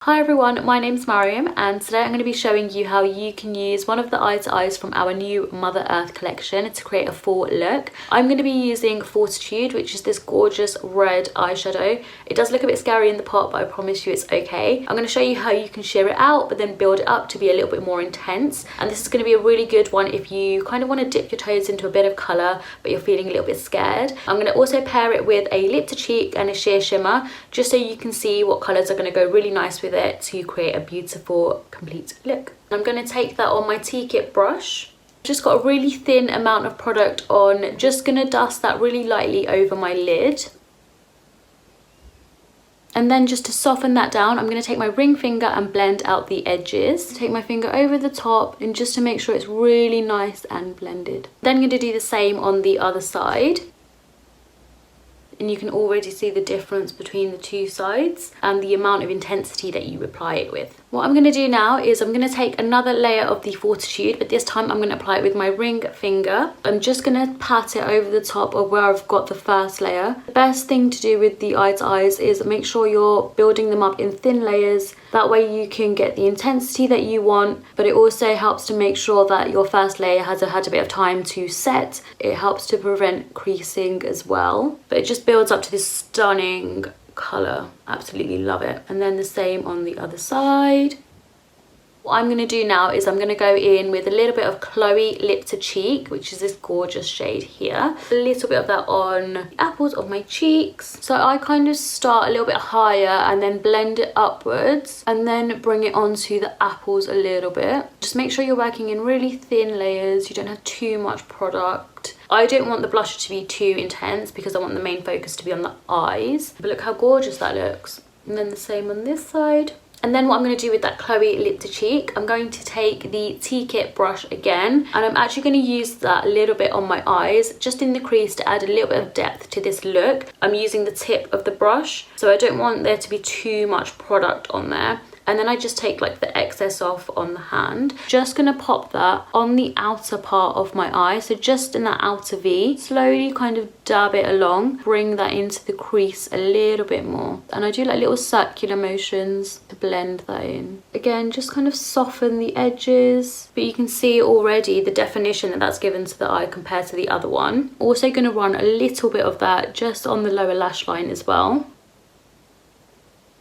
Hi everyone, my name's Maryam and today I'm going to be showing you how you can use one of the eye to eyes from our new Mother Earth collection to create a full look. I'm going to be using Fortitude, which is this gorgeous red eyeshadow. It does look a bit scary in the pot, but I promise you it's okay. I'm going to show you how you can sheer it out but then build it up to be a little bit more intense, and this is going to be a really good one if you kind of want to dip your toes into a bit of colour but you're feeling a little bit scared. I'm going to also pair it with a lip to cheek and a sheer shimmer just so you can see what colours are going to go really nice with it to create a beautiful complete look. I'm going to take that on my T-kit brush. Just got a really thin amount of product on, just going to dust that really lightly over my lid. And then just to soften that down, I'm going to take my ring finger and blend out the edges. Take my finger over the top and just to make sure it's really nice and blended. Then I'm going to do the same on the other side. And you can already see the difference between the two sides and the amount of intensity that you apply it with. What I'm going to do now is I'm going to take another layer of the Fortitude, but this time I'm going to apply it with my ring finger. I'm just going to pat it over the top of where I've got the first layer. The best thing to do with the eye to eyes is make sure you're building them up in thin layers. That way you can get the intensity that you want, but it also helps to make sure that your first layer has had a bit of time to set. It helps to prevent creasing as well, but it just builds up to this stunning colour. Absolutely love it. And then the same on the other side. What I'm going to do now is I'm going to go in with a little bit of Chloe Lip to Cheek, which is this gorgeous shade here. A little bit of that on the apples of my cheeks. So I kind of start a little bit higher and then blend it upwards and then bring it onto the apples a little bit. Just make sure you're working in really thin layers. You don't have too much product. I don't want the blusher to be too intense because I want the main focus to be on the eyes. But look how gorgeous that looks. And then the same on this side. And then what I'm going to do with that Chloe Lip to Cheek, I'm going to take the T-kit brush again, and I'm actually going to use that a little bit on my eyes, just in the crease to add a little bit of depth to this look. I'm using the tip of the brush, so I don't want there to be too much product on there. And then I just take like the excess off on the hand. Just gonna pop that on the outer part of my eye, so just in that outer V. Slowly kind of dab it along, bring that into the crease a little bit more. And I do like little circular motions to blend that in. Again, just kind of soften the edges, but you can see already the definition that that's given to the eye compared to the other one. Also gonna run a little bit of that just on the lower lash line as well.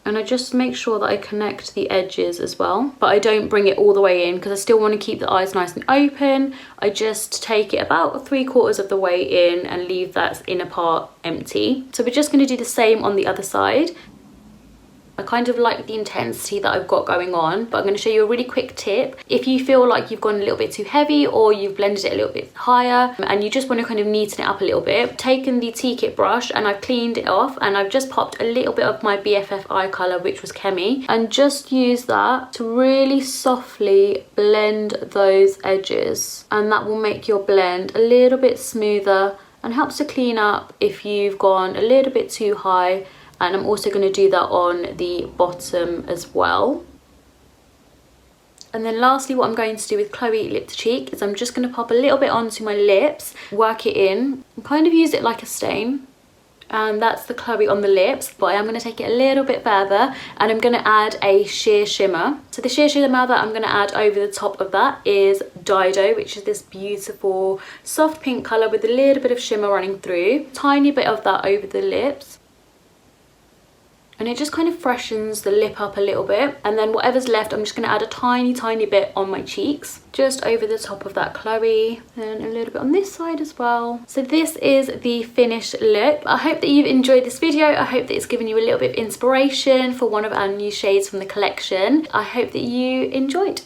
And I just make sure that I connect the edges as well, but I don't bring it all the way in because I still want to keep the eyes nice and open. I just take it about 3/4 of the way in and leave that inner part empty. So we're just going to do the same on the other side. I kind of like the intensity that I've got going on, but I'm going to show you a really quick tip. If you feel like you've gone a little bit too heavy or you've blended it a little bit higher and you just want to kind of neaten it up a little bit, I've taken the T-kit brush and I've cleaned it off and I've just popped a little bit of my BFF eye colour, which was Chemi, and just use that to really softly blend those edges, and that will make your blend a little bit smoother and helps to clean up if you've gone a little bit too high. And I'm also going to do that on the bottom as well. And then lastly, what I'm going to do with Chloe Lip to Cheek is I'm just going to pop a little bit onto my lips, work it in, and kind of use it like a stain. And that's the Chloe on the lips, but I am going to take it a little bit further and I'm going to add a sheer shimmer. So the sheer shimmer that I'm going to add over the top of that is Dido, which is this beautiful soft pink colour with a little bit of shimmer running through. Tiny bit of that over the lips. And it just kind of freshens the lip up a little bit. And then whatever's left, I'm just going to add a tiny bit on my cheeks, just over the top of that Chloe, and a little bit on this side as well. So this is the finished look. I hope that you've enjoyed this video. I hope that it's given you a little bit of inspiration for one of our new shades from the collection. I hope that you enjoyed.